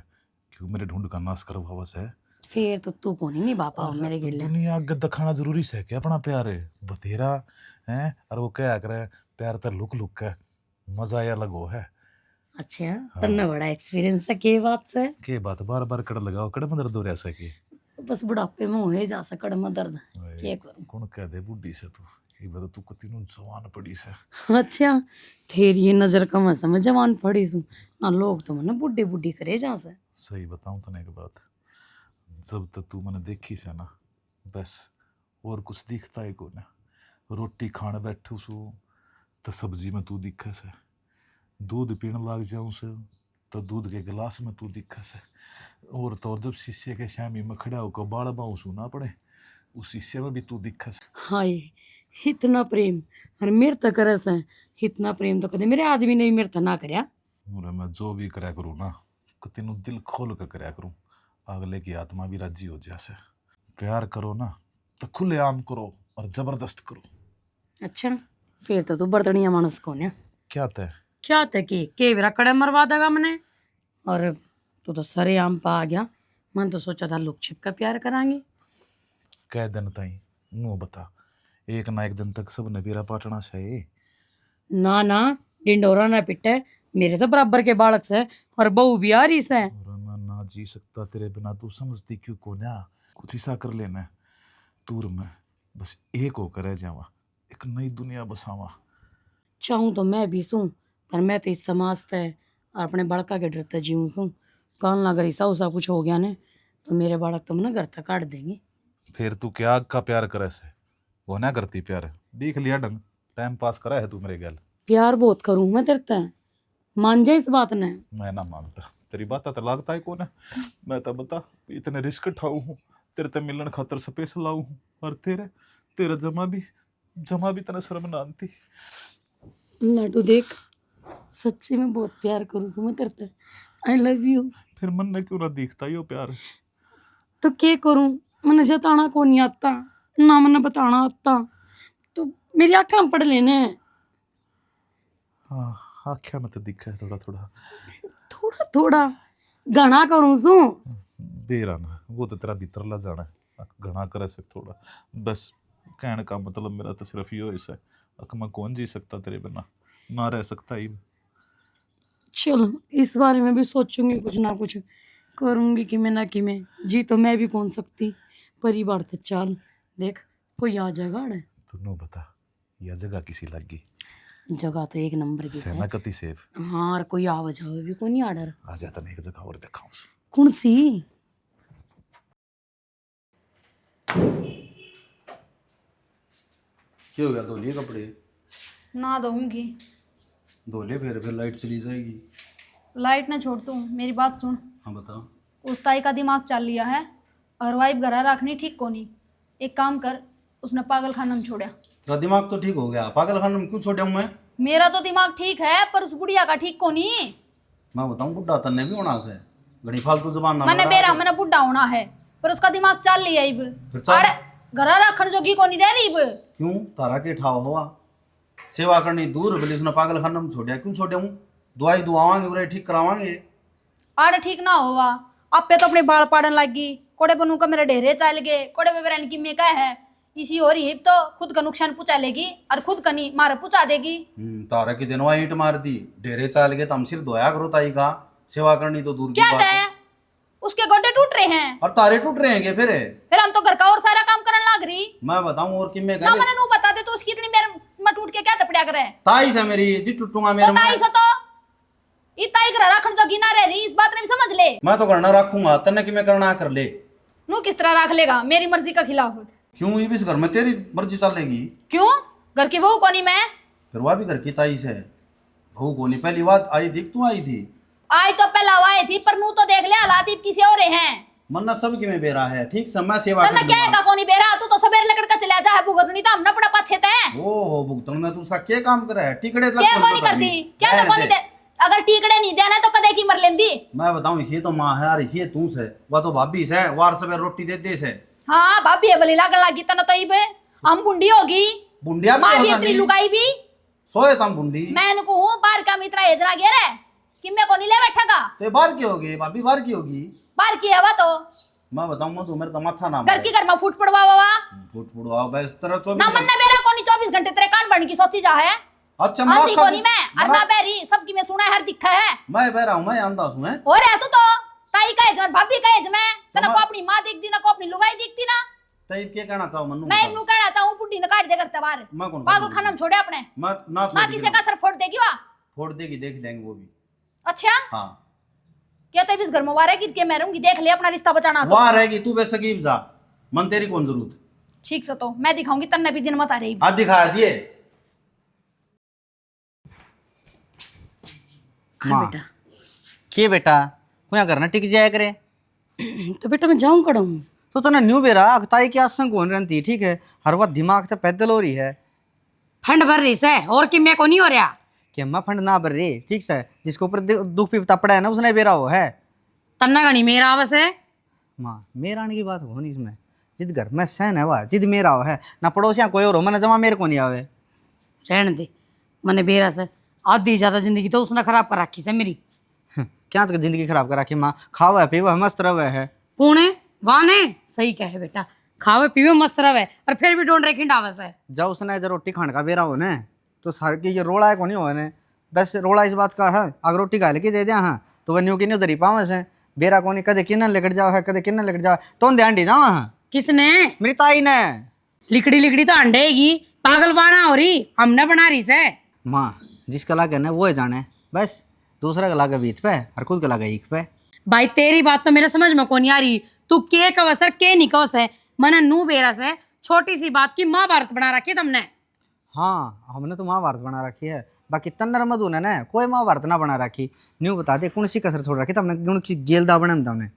Speaker 7: क्यों मेरे ढूंढ का नाश करो हवा से।
Speaker 3: फिर तो तू कोनी नहीं बापा मेरे गिले।
Speaker 7: दुनिया आगे दिखाना जरूरी से क्या अपना प्यार है बतेरा है। और वो क्या करे प्यार तो लुक लुक है, मजा या लगो है।
Speaker 3: अच्छा तन्ना बड़ा एक्सपीरियंस है के बात से।
Speaker 7: के बात बार बार कड़ लगाओ, कड़ में दर्द हो रहा सके।
Speaker 3: बस बुढ़ापे में होए जा सकड़ में दर्द के करूं।
Speaker 7: कौन कह दे बुढ़ी से तू, ये बता तू कति नु जवान पड़ी से।
Speaker 3: अच्छा तेरी ये नजर कम है समझ जवान पड़ी सू ना, लोग तो मैंने बुढ़ी बुढ़ी करे जा से।
Speaker 7: सही बताऊं तने एक बात, जब तक तू मैंने देखी से ना बस और कुछ दिखता है को ना। रोटी खाने बैठू सू तो सब्जी में तू दिखे से, दूध पीने लग जाऊं से तो दूध के गिलास में तू दिखे से, और तो और जब शीशे के शामी में खड़ा होकर बाल बाऊ सुना पड़े उस शीशे में भी तू दिखे से।
Speaker 3: हाय इतना प्रेम और मेरे तक करे से, इतना प्रेम तो कदे मेरे आदमी ने भी मेरे तक ना करया।
Speaker 7: और मैं जो भी करया करूँ ना कति नु दिल खोल कर करया करूँ, अगले की आत्मा भी राजी हो जैसे। प्यार करो ना तो खुले आम करो और जबरदस्त करो।
Speaker 3: अच्छा फिर तो तू बर्तनिया मानस कौन है।
Speaker 7: क्या तय
Speaker 3: क्या थे के मेरा कड़े मरवा देगा मैंने, और तू तो सरे आम पा आ गया। मन तो सोचा था लुक छिप का प्यार करांगे।
Speaker 7: कह दिन ताई नो बता, एक ना एक दिन तक सब ने बेरा पाटना चाहिए।
Speaker 3: ना ना डिंडोरा ना पिटे, मेरे तो बराबर के बालक से और बहू भी आ रही से।
Speaker 7: और मैं ना जी सकता तेरे बिना, तू समझती क्यों को ना। कुछ ऐसा कर लेना तूर में बस एक होकर रह जावा, एक नई दुनिया बसावा।
Speaker 3: चाहूँ तो मैं भी सूँ, पर मैं तो इस समाज से और अपने बड़का के डरते जीऊँ सूँ। कल ना अगर ऐसा उसा कुछ हो गया ने तो मेरे बालक तो मैंने घर तक काट देंगे।
Speaker 7: फिर तू क्या का प्यार करे से, वो ना करती प्यार, देख लिया ढंग टाइम पास करा है तू मेरे गैल।
Speaker 3: प्यार बहुत करूँ मैं तेरे ते, मान जा इस बात ने।
Speaker 7: मैं ना मानता, तेरी बात तो लागता है कौन है। मैं तो बता इतने रिस्क उठाऊ हूँ तेरे ते मिलन खातर स्पेशल आऊ हूँ, और तेरा जमा भी तने शर्म ना आती।
Speaker 3: लाडू देख सच्ची में बहुत प्यार करूँ सू मैं तेरे ते, आई लव यू।
Speaker 7: फिर मन ने क्यों ना दिखता यो प्यार।
Speaker 3: तो क्या करूं, मैंने जताना को नहीं आता ना मैंने बताना आता, तो मेरी आँखें में पड़ लेने।
Speaker 7: हाँ आख्या में तो दिखा है थोड़ा थोड़ा।
Speaker 3: थोड़ा थोड़ा घना करूं सू।
Speaker 7: बेरा ना वो तो तेरा भीतर ला जाना है घना करे से थोड़ा बस कहने का मतलब मेरा तो सिर्फ यो है अक मैं कौन जी सकता तेरे बिना ना रह सकता ही
Speaker 3: चलो इस बारे में भी सोचूंगी, कुछ ना कुछ करूंगी कि मैं ना कि मैं जी तो मैं भी कौन सकती परिवार तो चाल देख कोई आ जाएगा अड़े
Speaker 7: तू बता यह जगह किसी लगी
Speaker 3: जगह तो एक नंबर की है।
Speaker 7: सेनापति सेफ
Speaker 3: हाँ और कोई आवा जावे भी कोई नहीं आडर
Speaker 7: आ जाता नहीं एक जगह और दिखाऊं
Speaker 3: कौन सी
Speaker 5: क्या हो गया, धो लिए कपड़े?
Speaker 1: ना दूंगी।
Speaker 5: धो ले, फिर लाइट चली जाएगी।
Speaker 1: लाइट ना छोड़ तू, मेरी बात सुन।
Speaker 5: हाँ बताओ।
Speaker 1: उस ताई का दिमाग चल लिया है और वाइफ घर रखनी ठीक को नहीं। एक काम कर, उसने पागल खाना में छोड़ा।
Speaker 5: तेरा दिमाग तो ठीक हो गया, पागल खाने में क्यों छोड़ा हूँ मैं?
Speaker 1: मेरा तो दिमाग ठीक है पर उस बुढ़िया का ठीक को नहीं।
Speaker 5: मैं बताऊँ बुढ़ा तन्ने भी होना से घड़ी फालतू जुबान ना
Speaker 1: मैंने
Speaker 5: लड़ा
Speaker 1: बेरा
Speaker 5: के।
Speaker 1: मैंने बुढ़ा होना है पर उसका दिमाग चल लिया इब।
Speaker 5: फिर चल।
Speaker 1: अरे घर रखन जोगी को नहीं रह रही इब।
Speaker 5: क्यों तारा के ठाव हुआ सेवा करनी दूर भले उसने पागल खाने में छोड़ा, क्यों छोड़े हूँ? दवाई दुआवांगे उरे ठीक करावांगे।
Speaker 1: आड़े ठीक ना होवा आपे तो अपने बाल पाड़न लगी। कोड़े बनू का मेरे ढेरे चल गए, कोड़े पे बहन की मैं है इसी हो रही तो खुद का नुकसान पूछा लेगी और खुद का नहीं मारे पूछा देगी।
Speaker 5: तारा की दिनवा ईंट मार दी, ढेरे चाल गए तो हम सिर धोया करो ताई का, सेवा करनी तो दूर की
Speaker 1: क्या
Speaker 5: बात
Speaker 1: कहे
Speaker 5: है।
Speaker 1: उसके गोडे टूट रहे हैं
Speaker 5: और तारे टूट रहेंगे फिर
Speaker 1: हम तो घर का और सारा काम करने लग रही।
Speaker 5: मैं बताऊं और कि मैं
Speaker 1: ना मैंने नू बता दे तो उसकी इतनी मेरे में टूट के क्या तपड़िया करे।
Speaker 5: ताई से मेरी जी टूटूंगा
Speaker 1: तो
Speaker 5: मेरे
Speaker 1: ताई से तो इताई घर रखन जोगी ना रह रही, इस बात ने भी समझ ले।
Speaker 5: मैं तो करना रखूंगा तन्ने कि मैं करना कर ले।
Speaker 1: नू किस तरह रख लेगा मेरी मर्जी का खिलाफ?
Speaker 5: क्यों ये भी इस घर में तेरी मर्जी चलेगी?
Speaker 1: क्यों घर की बहू कोनी मैं?
Speaker 5: फिर वह भी घर की ताई से बहू को नहीं पहली बात आई थी, तू आई थी।
Speaker 1: आई तो पहला आई थी पर नू तो देख ले हालात ही किसी और हैं।
Speaker 5: मन्ना सब की में बेरा है, ठीक समय सेवा
Speaker 1: तन्ने
Speaker 5: कर
Speaker 1: क्या
Speaker 5: दूंगा।
Speaker 1: का कोनी बेरा तू तो सबेर लेकर का चला जा है भुगत नहीं तो हम ना पड़ा पाछे ते
Speaker 5: ओ हो भुगतन में तू उसका क्या काम करे है? टिकड़े तक
Speaker 1: क्या
Speaker 5: फोन
Speaker 1: कोनी
Speaker 5: पे
Speaker 1: करती
Speaker 5: करनी।
Speaker 1: क्या तो
Speaker 5: रहने
Speaker 1: कोनी
Speaker 5: दे।
Speaker 1: दे अगर टीकड़े नहीं देना तो कदे की मर लेंदी।
Speaker 5: मैं बताऊं इसी तो माँ है और इसी तू से वह तो भाभी से वार सवेर रोटी देते से।
Speaker 1: हाँ भाभी है भली लाग लागी तना तो इब हम बुंडी होगी
Speaker 5: बुंडिया भी
Speaker 1: मार भी
Speaker 5: होता
Speaker 1: इतनी
Speaker 5: नहीं।
Speaker 1: लुगाई भी
Speaker 5: सोए तम बुंडी
Speaker 1: मैं इनको हूँ बाहर का मित्रा हेजरा गे रे कि मैं को नहीं ले बैठेगा।
Speaker 5: ते बाहर की होगी भाभी, बाहर की होगी।
Speaker 1: बाहर की हवा तो
Speaker 5: मैं बताऊंगा तू मेरे तो माथा ना
Speaker 1: घर की घर में फूट पड़वा वा
Speaker 5: फुट फुड़वा बस तेरा
Speaker 1: ना मन ने बेरा कोनी 24 घंटे तेरे कान बन की सोची जा है।
Speaker 5: अच्छा
Speaker 1: आंधी
Speaker 5: खा
Speaker 1: कोनी मैं अन्ना बेरी सबकी मैं सुना है हर दिखा है।
Speaker 5: मैं बह रहा हूं, मैं आंदा हूं। हैं
Speaker 1: हो रहा तू तो ताई का एज भाभी का एज मैं तना
Speaker 5: मैं-
Speaker 1: को अपनी मां दिखती ना को अपनी लुगाई दिखती ना।
Speaker 5: तई क्या कहना चाहो मन्नू?
Speaker 1: मैं
Speaker 5: बता।
Speaker 1: इन्नु कहना चाहूं बुड्ढी ने काट दे करते बाहर
Speaker 5: मैं कौन
Speaker 1: पागल खाना में छोड़े अपने
Speaker 5: मैं ना
Speaker 1: ना
Speaker 5: छोड़
Speaker 1: किसी का सर फोड़ देगी वा।
Speaker 5: फोड़ देगी, देख लेंगे वो भी।
Speaker 1: अच्छा
Speaker 5: हाँ
Speaker 1: क्या तो इस घर में वारे की के मैं रहूंगी देख ले अपना रिश्ता बचाना तो
Speaker 5: वहां रहेगी तू बेसकीब जा, मन तेरी कौन जरूरत?
Speaker 1: ठीक से तो मैं दिखाऊंगी तन्ने भी दिन मत आ रही।
Speaker 5: हाथ दिखा दिए।
Speaker 6: माँ के बेटा कुया करना टिक जाया करे
Speaker 3: तो बेटा मैं जाऊं कड़ा हूँ
Speaker 6: तो ना न्यू बेरा अखताई की आसंग होने रहती ठीक है हर वक्त दिमाग से पैदल हो रही है
Speaker 3: फंड भर रही से और कि मैं को नहीं हो रहा
Speaker 6: कि अम्मा फंड ना भर रही ठीक से जिसके ऊपर दुख भी तपड़ा है ना उसने बेरा हो है
Speaker 3: तन्ना गणी मेरा आवस है
Speaker 6: माँ मेरा आने की बात हो नहीं इसमें जिद घर में सहन है वाह जिद मेरा हो है ना पड़ोसियाँ कोई और हो मैंने जमा मेरे को नहीं आवे
Speaker 3: रहने दे मने बेरा से आधी ज्यादा जिंदगी तो उसने खराब कर रखी से मेरी
Speaker 6: क्या तक जिंदगी खराब कर रखी माँ खावा पीवा मस्त रवे है
Speaker 3: कौन है वाने सही कहे बेटा खावे पीवे मस्त रहे और फिर भी डोंट रेखिंड आवस है
Speaker 6: जब उसने जब रोटी खाने का बेरा हो ने तो सार की ये रोड़ा है को नहीं हो ने बस रोड़ा इस बात का है अगर रोटी खा लेके दे दिया हाँ तो वह न्यू की न्यू दरी पावे से बेरा को नहीं कदे किन्न लेकर जाओ है कदे किन्न लेकर जाओ टोन ध्यान दी जाओ हाँ
Speaker 3: किसने
Speaker 6: मेरी ताई ने
Speaker 3: लिकड़ी लिकड़ी तो अंडेगी पागलवाना हो रही हमने बना रही से
Speaker 6: माँ जिसका लागे ना वो है जाने बस दूसरा का लागे बीच पे और खुद का लागे एक पे
Speaker 3: भाई तेरी बात तो मेरे समझ में कौन आ रही तू के कवस है के नहीं कवस है मने नू बेरा से छोटी सी बात की महाभारत बना रखी है तुमने
Speaker 6: हाँ हमने तो महाभारत बना रखी है बाकी तन्नर मधु ने ना कोई महाभारत ना बना रखी न्यू बता दे कौन सी कसर छोड़ रखी तुमने कौन सी गेलदा बने तुमने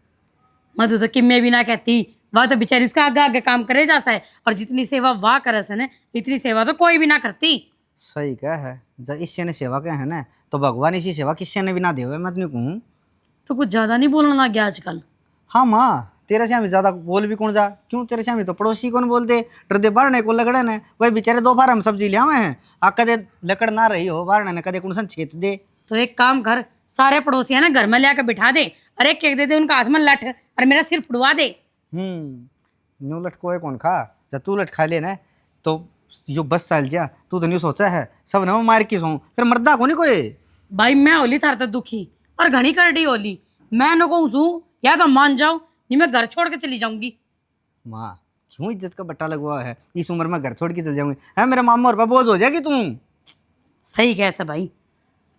Speaker 3: मधु तो किम्मे भी ना कहती वह तो बेचारी उसका आगे आगे काम करे जासा है और जितनी सेवा वाह करे से ना इतनी सेवा तो कोई भी ना करती
Speaker 6: सही क्या है जब इससे ने सेवा क्या है ना तो भगवान इसी सेवा किससे ने भी ना देवे मैं तुम्हें कहूँ
Speaker 3: तो कुछ ज्यादा नहीं बोलना लग गया आजकल
Speaker 6: हाँ माँ तेरे से हमें ज्यादा बोल भी कौन जा क्यों तेरे से हमें तो पड़ोसी कौन बोलते डरदे बारने को लगड़े ने वही बेचारे दो बार हम सब्जी ले आए हैं आ कदे लकड़ ना रही हो बारने ने कदे कौन सा छेत दे
Speaker 3: तो एक काम कर सारे पड़ोसियां ना घर में ले आकर बिठा दे अरे केक दे दे उनका हाथ में लठ और मेरा सिर फुड़वा दे।
Speaker 6: न्यू लटकोए कौन खा, जब तू लट खा ले ना तो यो 10 साल जा तू तो न्यू सोचा है सब ना मार की सो फिर मर्दा को नहीं कोई।
Speaker 3: भाई मैं होली थार तक दुखी और घनी कर डी होली, मैं न कहूँ सू या तो मान जाओ नहीं मैं घर छोड़ के चली जाऊंगी।
Speaker 6: माँ क्यों इज्जत का बट्टा लगवा है, इस उम्र में घर छोड़ के चल जाऊंगी है, मेरे मामा और पर बोझ हो जाएगी तू।
Speaker 3: सही कैसे भाई,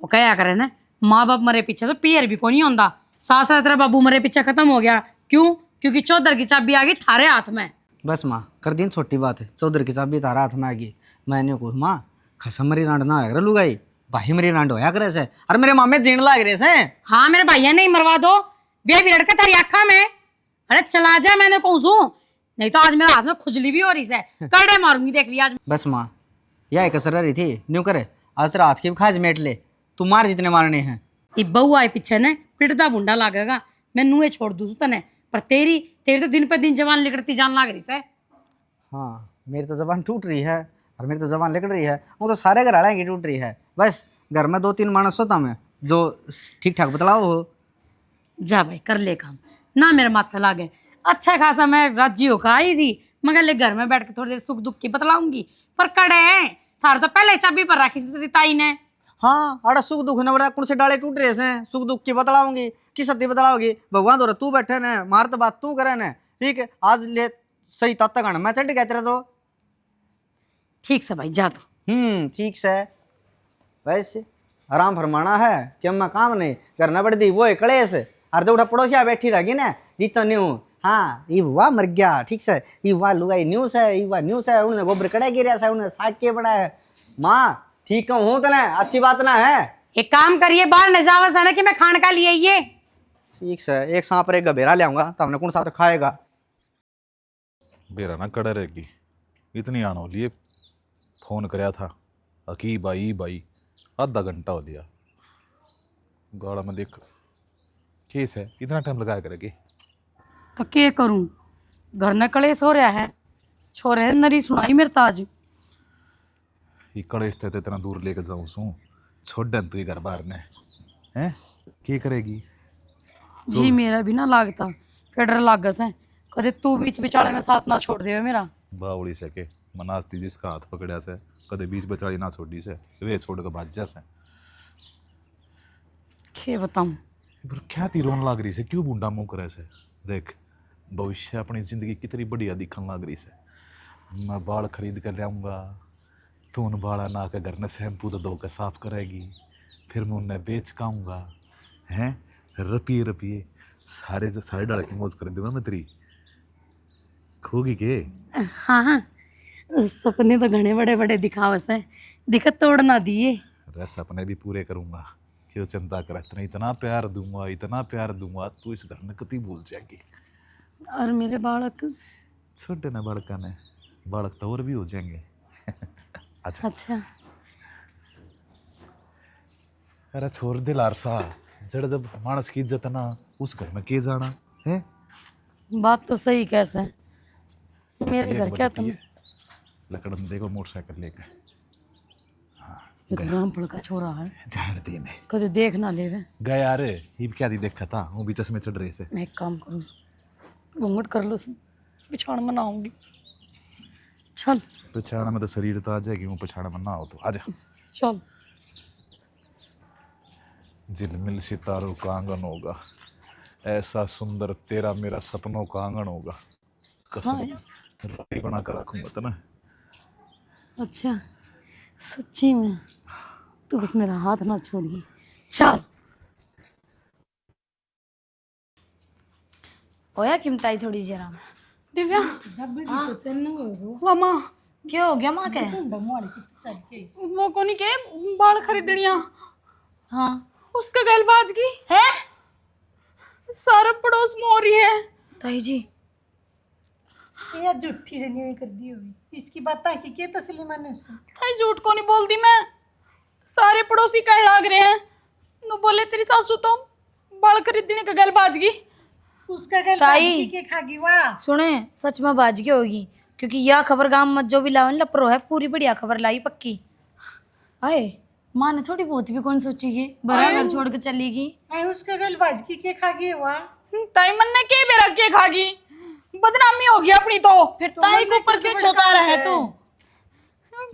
Speaker 3: वो क्या करे ना, माँ बाप मरे पीछे तो पियर भी को नहीं होता। सास तेरा बाबू मरे पीछे खत्म हो गया, क्यों? क्योंकि चौधर की चाबी आ गई थारे हाथ में।
Speaker 6: बस माँ कर दिन छोटी बात है, चौधर की चाबी तारा हाथ में आ गई। मैंने को माँ खसम मरी रांड ना होया लुगाई, भाई मेरी रांड होया करे से, अरे मेरे मामे जीण लाग रहे से।
Speaker 3: हाँ मेरे भैया नहीं मरवा दो, वे भी लड़का थारी आखा में। अरे चला जा मैंने कहूँ सू, नहीं तो आज मेरे हाथ में खुजली भी हो रही है, कड़े मारूंगी देख लिया आज।
Speaker 6: बस माँ यह कसर रही थी न्यू करे, आज रात की खाज मेट ले, तू मार जितने मारने हैं।
Speaker 3: ये बहू आए पीछे ने पिटदा बुंडा लागेगा, मैं नुए छोड़ दूँ तने, पर तेरी तेरी तो दिन पे दिन जवान लिकड़ती जान लाग रही है।
Speaker 6: हाँ मेरी तो जबान टूट रही है और मेरी तो जबान लिकड़ रही है, वो तो सारे घर वाले की टूट रही है। बस घर में 2-3 मानस होता मैं जो ठीक ठाक बतलाओ हो।
Speaker 3: जा भाई कर ले काम ना, मेरे माथे लागे। अच्छा खासा मैं राजी होकर आई थी, मगर ले घर में बैठ के थोड़ी देर सुख दुख की बतलाऊंगी, पर कड़े थार तो पहले चाबी पर रखी थी तेरी ताई ने।
Speaker 6: हाँ अड़ा सुख दुख ने बड़ा कुण से डाले टूट रहे से, सुख दुख की बतलाऊंगी कि सत्य बतलाओगी, भगवान दो तू बैठे ने, मार तो बात तू करे ने, ठीक है आज ले सही तत्त गण मैं चढ़ गया तेरा तो।
Speaker 3: ठीक से भाई जा तू।
Speaker 6: ठीक से वैसे आराम फरमाना है कि अम्मा काम नहीं करना पड़ दी वो है कलेश, और जो उठा पड़ोसिया बैठी रहेगी ना जीतो न्यू, हाँ ये हुआ मर गया ठीक से, ये हुआ लुगाई न्यूज है, ये हुआ न्यूज है, उन्होंने गोबर कड़ा गिरा है, उन्होंने साग के बड़ा है। माँ ठीक हूँ तने अच्छी बात ना है।
Speaker 3: एक काम करिए बाहर न जावा है ना कि मैं खान का लिए ये।
Speaker 6: ठीक से एक सांप एक गबेरा ले आऊंगा तो हमने कौन सा तो खाएगा।
Speaker 7: बेरा ना कड़ा रहेगी इतनी आनो लिए फोन कराया था अकीब भाई आधा घंटा हो लिया गाड़ा में देख केस है, इतना टाइम लगाया करेगी
Speaker 3: तो क्या करूं, घर न कलेश हो रहा है, छोरे नरी सुनाई मेरे ताज।
Speaker 7: ये कड़े स्थित इतना दूर लेकर जाऊँ सू छोड़ तू ये घर बाहर ने हैं क्या करेगी।
Speaker 3: जी मेरा भी ना लागता फिर लागस है, कदे तू बीच बिचाले में साथ ना छोड़ दे मेरा।
Speaker 7: बावड़ी से के मनास्ती जिसका हाथ पकड़िया से कदे बीच बचाड़ी ना छोड़ी से वे छोड़ के भाज जा से।
Speaker 3: क्या बताऊं
Speaker 7: पर क्या ती रोन लाग रही से, क्यों बूंडा मुंह करे से। देख भविष्य अपनी जिंदगी कितनी बढ़िया दिखन लाग रही से, मैं बाल खरीद कर लाऊंगा, तू उन बाड़ा ना के घर ने शैम्पू तो धो के साफ करेगी, फिर मैं उन्हें बेच काऊंगा हैं, रपिए सारे डाल की मौज कर दूंगा मैं तेरी। खोगी के
Speaker 3: हाँ हाँ सपने तो घने बड़े बड़े दिखावस हैं, दिक्कत तोड़ ना दिए।
Speaker 7: अरे सपने भी पूरे करूंगा, क्यों चिंता कर, इतना प्यार दूंगा तू इस घर में कभी भूल जाएगी।
Speaker 3: और मेरे बालक
Speaker 7: छोटे ना बालका ने बालक तो और भी हो जाएंगे।
Speaker 3: अच्छा
Speaker 7: अरे छोड़ दे लारसा, जब मानस की इज्जत ना उस घर में के जाना है।
Speaker 3: बात तो सही कैसे, मेरे घर क्या तुम
Speaker 7: लकड़ में देखो मोटरसाइकिल लेकर
Speaker 3: ये तो रामपुर का छोरा है,
Speaker 7: जान देने
Speaker 3: कदे देख ना लेवे
Speaker 7: गया। अरे ये क्या दी देखा था, वो भी चश्मे चढ़ रहे से।
Speaker 3: मैं एक काम करूँ घूंघट कर लो बिछाड़ में ना आऊंगी, चल
Speaker 7: पछाड़ा में तो शरीर तो आ जाएगी, वो पछाड़ा में ना हो तो आजा।
Speaker 3: चल
Speaker 7: झिलमिल सितारों का आंगन होगा, ऐसा सुंदर तेरा मेरा सपनों का आंगन होगा, कसम रानी बना कर रखूंगा तो ना।
Speaker 3: अच्छा सच्ची में, तू बस मेरा हाथ ना छोड़िए, चल।
Speaker 4: होया किमताई थोड़ी जरा
Speaker 1: दिव्या वाह माँ
Speaker 4: क्या हो गया माँ के।
Speaker 1: वो कोनी के बाल खरीदनिया
Speaker 4: हाँ
Speaker 1: उसका गलबाज की
Speaker 4: है
Speaker 1: सारा पड़ोस में हो रही है।
Speaker 4: ताई जी
Speaker 2: ये झूठी से नहीं कर दी होगी, इसकी बात की के तसलीमा ने उसको।
Speaker 1: ताई झूठ को नहीं बोलती मैं, सारे पड़ोसी कहने लाग रहे हैं नो बोले तेरी सासू तो बाल खरीदने का गलबाज की।
Speaker 2: उसका गल
Speaker 4: ताई
Speaker 2: के खागी वाह।
Speaker 4: सुने सच में बाजगी होगी, क्योंकि यह खबर गांव में जो भी लाओ लपरो है पूरी बढ़िया खबर लाई पक्की। आए माँ ने थोड़ी बहुत भी कौन सोचेगी, बड़ा घर छोड़ के चलेगी।
Speaker 2: आई उसके गल भाजी के खा गई हुआ
Speaker 1: ताई मन ने के बेरा के खागी, बदनामी होगी अपनी तो।
Speaker 4: फिर ताई के ऊपर क्यों छोता रहा है तू?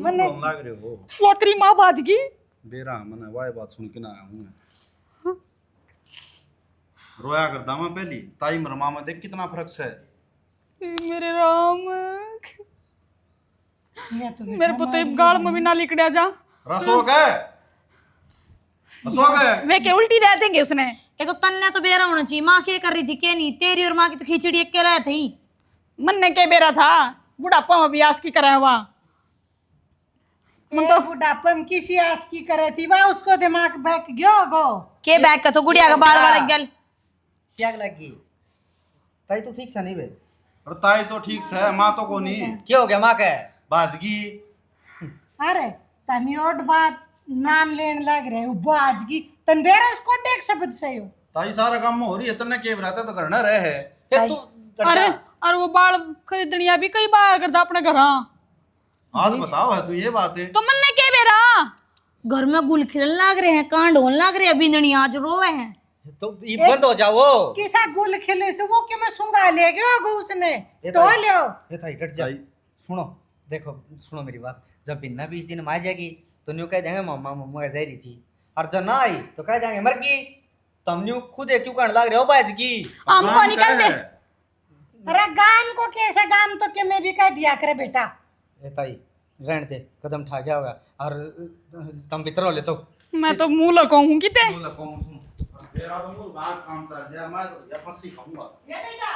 Speaker 2: मन्ने
Speaker 5: लाग रहे हो
Speaker 1: पोतरी माँ बाजगी
Speaker 5: बेरा मन वाय बात सुन के ना आया हूँ मैं। रोया करता मैं पहली ताई मरमा में देख कितना फर्क है।
Speaker 1: मेरे राम, मेरे पुत्र गाड़ में भी ना लिकड़िया जा।
Speaker 5: रसोक है रसोक है
Speaker 1: वे के उल्टी रह देंगे उसने।
Speaker 4: ये तो तन्ने तो बेरा होना चाहिए। माँ क्या कर रही थी क्या नहीं? तेरी और माँ की तो खिचड़ी एक के रहे थे।
Speaker 1: मन ने के बेरा था बुढ़ापा में ब्यास की कराया हुआ।
Speaker 2: मन तो बुढ़ापे में किसी आस की करे थी वह उसको दिमाग बैठ गयो गो
Speaker 4: के बैग का तो गुड़िया का बाल वाला गल।
Speaker 6: क्या लगी ताई तो ठीक से नहीं बे
Speaker 5: और ताई तो ठीक है माँ तो को नहीं
Speaker 6: क्या हो गया माँ का
Speaker 5: बाजगी।
Speaker 2: अरे तमी और बात नाम लेने लग रहे हो बाजगी तन बेरा उसको देख शब्द से हो
Speaker 5: ताई सारा काम में हो रही है इतने के रहता तो करना रहे है।
Speaker 6: फिर तू
Speaker 1: अरे और वो बाल खरीदनिया भी कई बार करता अपने घर।
Speaker 5: आज बताओ है तू ये बात है
Speaker 1: तो मन ने के बेरा
Speaker 4: घर में गुल खिलन लाग रहे हैं, कांड होने लाग रहे हैं, बिंदनी आज रोवे हैं।
Speaker 6: तो ये बंद हो जाओ
Speaker 2: किसा गुल खिले से वो क्यों मैं सुंगा ले गयो गो उसने
Speaker 6: ये
Speaker 2: तो लियो
Speaker 6: ये था हट जा सुनो देखो सुनो मेरी बात जब बिन्ना 20 दिन में आ जाएगी तो न्यू कह देंगे मम्मा मम्मा जा रही थी और जब ना आई तो कह देंगे मर गई तुम न्यू खुद है क्यों करने लग रहे हो बाज की
Speaker 1: हमको निकल दे।
Speaker 2: अरे गाम को कैसे गाम तो क्या मैं भी कह दिया करे बेटा
Speaker 6: ए ताई रहने दे कदम ठा गया होगा और तुम भीतर ले तो
Speaker 1: मैं तो मुंह लगाऊं कि ते
Speaker 5: मेरा तो मुंह काम कर दिया मैं तो फंसी खाऊंगा।
Speaker 2: ये बेटा